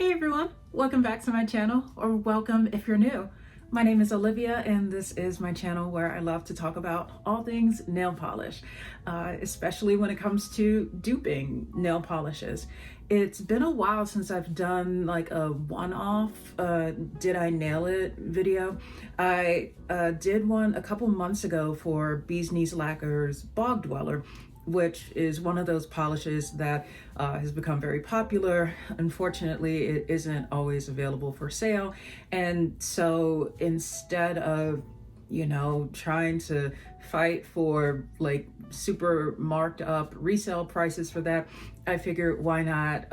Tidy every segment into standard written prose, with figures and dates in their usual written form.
Hey everyone, welcome back to my channel, or welcome if you're new. My name is Olivia and this is my channel where I love to talk about all things nail polish, especially when it comes to duping nail polishes. It's been a while since I've done like a one-off did I nail it video. I did one a couple months ago for Bee's Knees Lacquer's Bog Dweller, which is one of those polishes that has become very popular. Unfortunately, it isn't always available for sale. And so instead of, trying to fight for like super marked up resale prices for that, I figured why not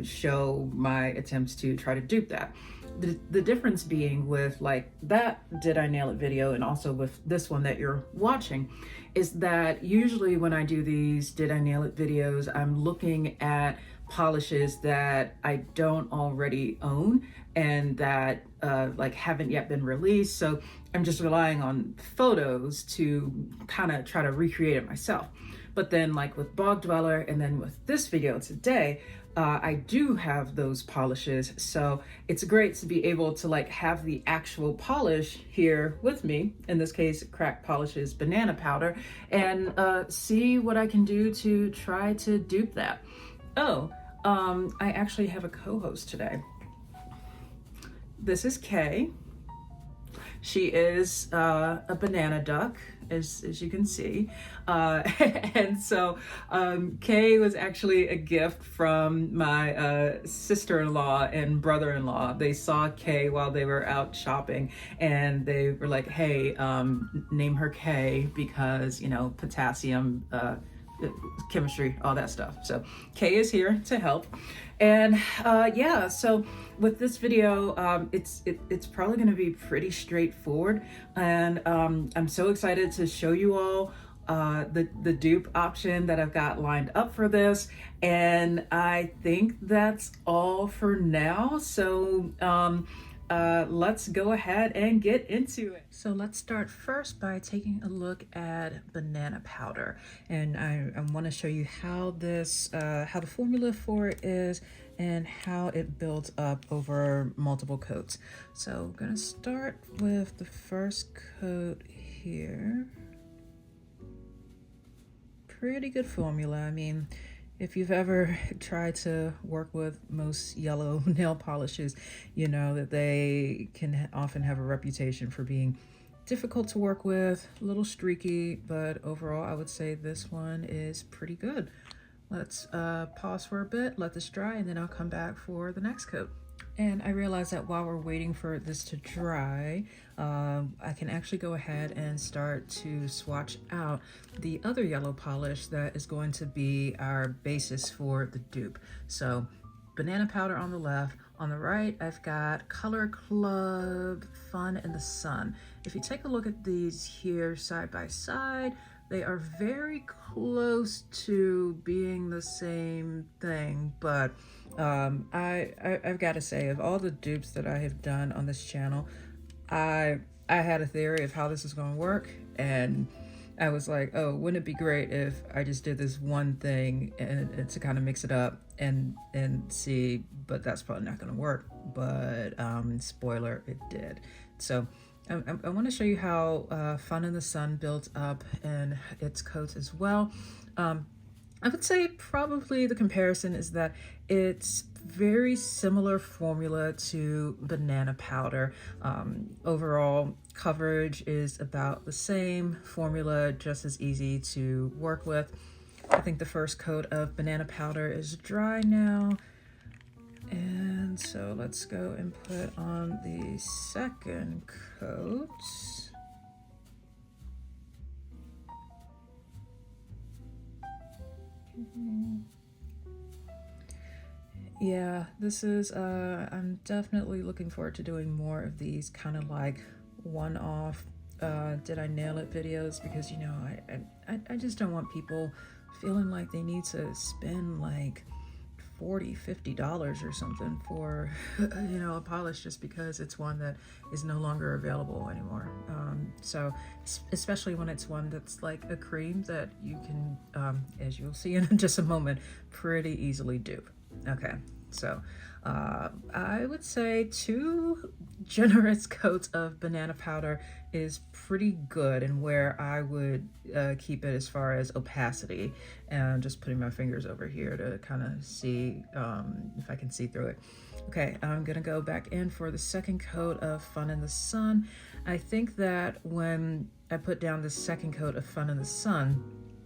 show my attempts to try to dupe that. The difference being with like that did I nail it video and also with this one that you're watching is that usually when I do these did I nail it videos, I'm looking at polishes that I don't already own and that like haven't yet been released. So I'm just relying on photos to kind of try to recreate it myself. But then like with Bog Dweller and then with this video today, I do have those polishes, so it's great to be able to like have the actual polish here with me, in this case Crack Polish's banana powder, and see what I can do to try to dupe that. I actually have a co-host today. This is Kay. She is a banana duck, as you can see. And so Kay was actually a gift from my sister-in-law and brother-in-law. They saw Kay while they were out shopping and they were like, hey, name her Kay because, potassium, chemistry, all that stuff. So Kay is here to help. And yeah, so with this video, it's probably going to be pretty straightforward, and I'm so excited to show you all the dupe option that I've got lined up for this, and I think that's all for now. So let's go ahead and get into it. So let's start first by taking a look at banana powder, and I want to show you how this how the formula for it is and how it builds up over multiple coats. So I'm gonna start with the first coat here. Pretty good formula. I mean, if you've ever tried to work with most yellow nail polishes, you know that they can often have a reputation for being difficult to work with, a little streaky, but overall I would say this one is pretty good. Let's pause for a bit, let this dry, and then I'll come back for the next coat. And I realized that while we're waiting for this to dry, I can actually go ahead and start to swatch out the other yellow polish that is going to be our basis for the dupe. So banana powder on the left. On the right, I've got Color Club Fun in the Sun. If you take a look at these here side by side, they are very close to being the same thing, but I've got to say, of all the dupes that I have done on this channel, I had a theory of how this is going to work, and I was like, oh, wouldn't it be great if I just did this one thing and to kind of mix it up and see, but that's probably not going to work. But spoiler, it did. So I want to show you how Fun in the Sun builds up in its coats as well. I would say probably the comparison is that it's very similar formula to banana powder. Overall coverage is about the same, formula just as easy to work with. I think the first coat of banana powder is dry now. And so let's go and put on the second coat. Yeah, this is, I'm definitely looking forward to doing more of these kind of like one-off did I nail it videos, because, I just don't want people feeling like they need to spend like $40-50 or something for a polish just because it's one that is no longer available anymore. So especially when it's one that's like a cream that you can as you'll see in just a moment, pretty easily dupe. Okay, So I would say 2 generous coats of banana powder is pretty good, and where I would keep it as far as opacity. And I'm just putting my fingers over here to kind of see if I can see through it. Okay, I'm gonna go back in for the second coat of Fun in the Sun. I think that when I put down the second coat of Fun in the Sun,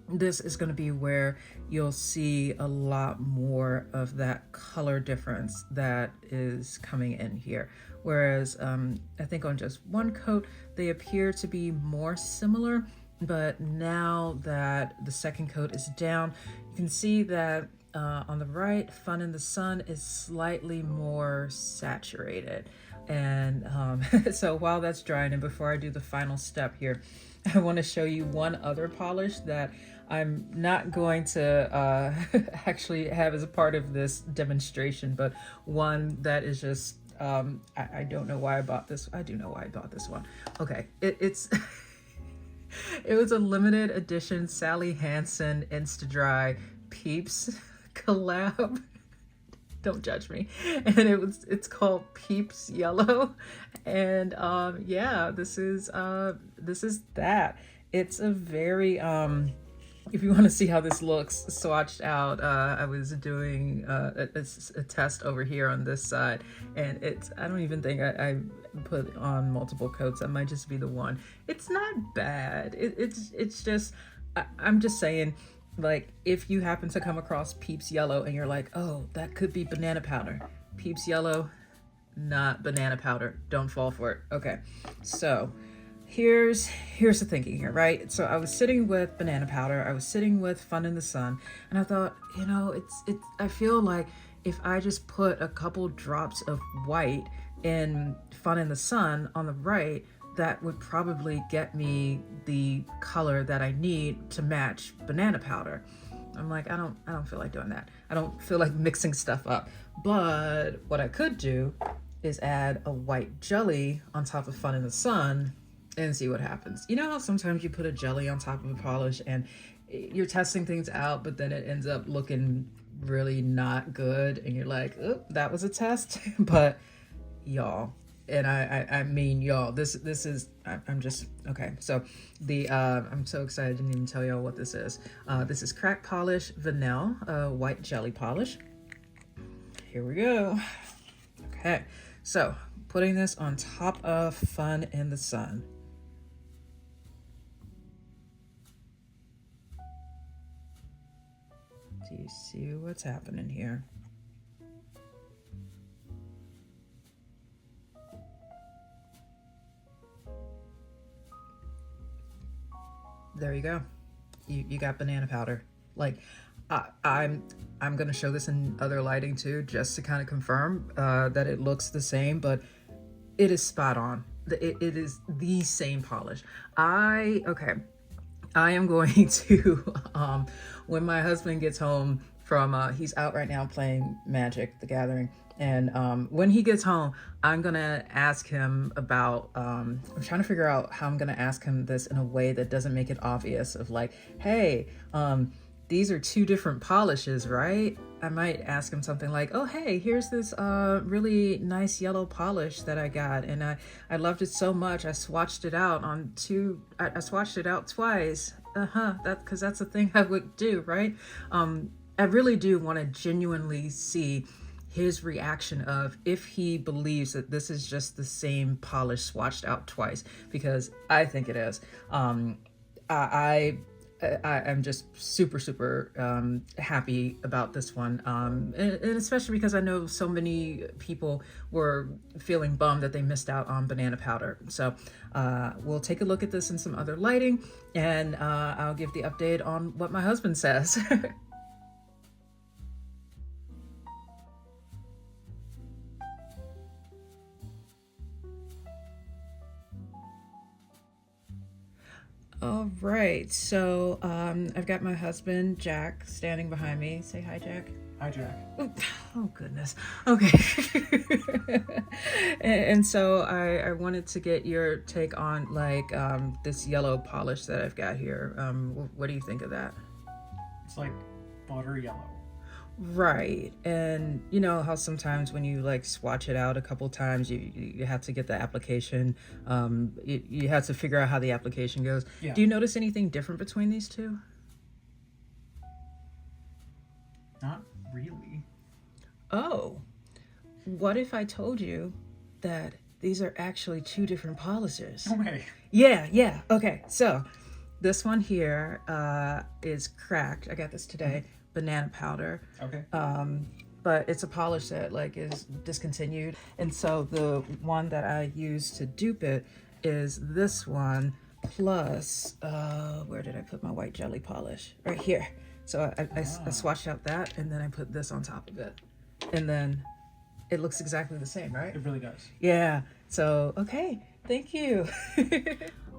this is going to be where you'll see a lot more of that color difference that is coming in here. Whereas I think on just one coat, they appear to be more similar. But now that the second coat is down, you can see that on the right, Fun in the Sun is slightly more saturated. And so while that's drying, and before I do the final step here, I want to show you one other polish that I'm not going to actually have as a part of this demonstration, but one that is just, I don't know why I bought this. I do know why I bought this one. Okay, it's it was a limited edition Sally Hansen Insta-Dry Peeps collab. Don't judge me. And it's called Peeps Yellow. And yeah, this is that. It's a very if you want to see how this looks swatched out, I was doing a test over here on this side, and I don't even think I put on multiple coats. That might just be the one. It's not bad. It's just, I'm just saying, like, if you happen to come across Peeps Yellow and you're like, oh, that could be banana powder. Peeps Yellow, not banana powder. Don't fall for it. Okay, so here's the thinking here, right? So I was sitting with banana powder, I was sitting with Fun in the Sun, and I thought, you know, I feel like if I just put a couple drops of white in Fun in the Sun on the right, that would probably get me the color that I need to match banana powder. I'm like, I don't feel like doing that. I don't feel like mixing stuff up. But what I could do is add a white jelly on top of Fun in the Sun and see what happens. You know how sometimes you put a jelly on top of a polish and you're testing things out, but then it ends up looking really not good, and you're like, oh, that was a test. But y'all, and I mean y'all, this is, I'm just, okay. So I'm so excited, I didn't even tell y'all what this is. This is Crack Polish Vanilla White Jelly Polish. Here we go. Okay, so putting this on top of Fun in the Sun. Do you see what's happening here? There you go. You got banana powder. Like, I'm gonna show this in other lighting too, just to kind of confirm that it looks the same, but it is spot on. It is the same polish. I am going to, when my husband gets home from, he's out right now playing Magic: The Gathering. And when he gets home, I'm gonna ask him about, I'm trying to figure out how I'm gonna ask him this in a way that doesn't make it obvious of like, hey, these are 2 different polishes, right? I might ask him something like, oh, hey, here's this really nice yellow polish that I got, and I loved it so much, I swatched it out on I swatched it out twice. Because that's the thing I would do, right? I really do want to genuinely see his reaction of if he believes that this is just the same polish swatched out twice, because I think it is. I'm just super happy about this one, and especially because I know so many people were feeling bummed that they missed out on banana powder. So we'll take a look at this in some other lighting, and I'll give the update on what my husband says. All right, so I've got my husband, Jack, standing behind me. Say hi, Jack. Hi, Jack. Oh, goodness. Okay. and so I wanted to get your take on, like, this yellow polish that I've got here. What do you think of that? It's like butter yellow. Right. And you know how sometimes when you like swatch it out a couple times, you have to get the application. You have to figure out how the application goes. Yeah. Do you notice anything different between these two? Not really. Oh, what if I told you that these are actually two different polishes? No way. Yeah. Okay, so this one here is cracked. I got this today. Banana powder. Okay. But it's a polish that like is discontinued, and so the one that I use to dupe it is this one plus where did I put my white jelly polish? Right here. So I swatched out that, and then I put this on top of it, and then it looks exactly the same, right? It really does. Yeah. So okay, thank you.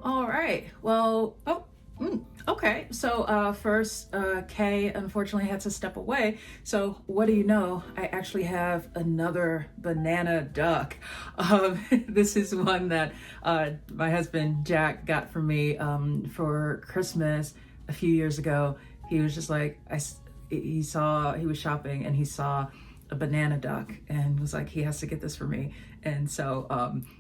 All right. Well, okay. So first, Kay unfortunately had to step away. So what do you know? I actually have another banana duck. This is one that my husband Jack got for me for Christmas a few years ago. He was just like, he was shopping and he saw a banana duck and was like, he has to get this for me. And so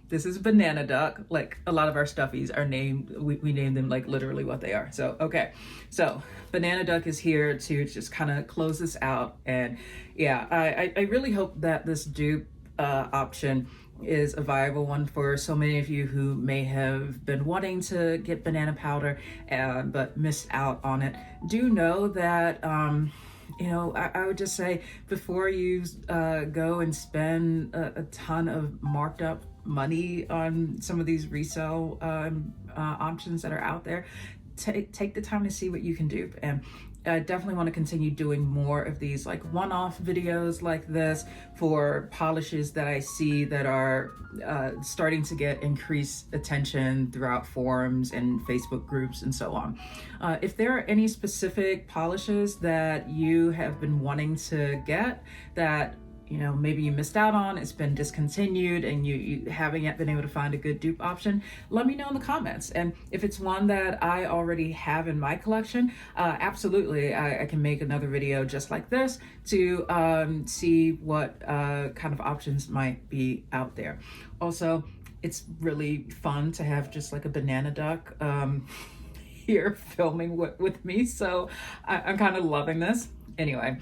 this is banana duck. Like a lot of our stuffies are named, we name them like literally what they are. So okay, so banana duck is here to just kind of close this out. And yeah, I really hope that this dupe option is a viable one for so many of you who may have been wanting to get banana powder but missed out on it. Do know that you know, I would just say before you go and spend a ton of marked up money on some of these resale options that are out there, take the time to see what you can do. And I definitely want to continue doing more of these like one-off videos like this for polishes that I see that are starting to get increased attention throughout forums and Facebook groups and so on. If there are any specific polishes that you have been wanting to get that you know, maybe you missed out on, it's been discontinued, and you haven't yet been able to find a good dupe option, let me know in the comments. And if it's one that I already have in my collection, absolutely, I can make another video just like this to see what kind of options might be out there. Also, it's really fun to have just like a banana duck here filming with me, so I'm kind of loving this. Anyway,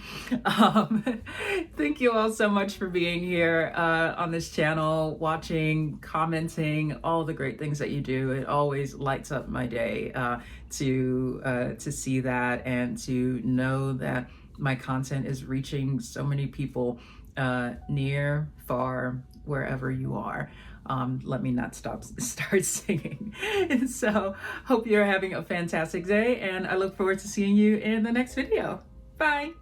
thank you all so much for being here on this channel, watching, commenting, all the great things that you do. It always lights up my day to see that and to know that my content is reaching so many people near, far, wherever you are. Let me not start singing. And so hope you're having a fantastic day, and I look forward to seeing you in the next video. Bye.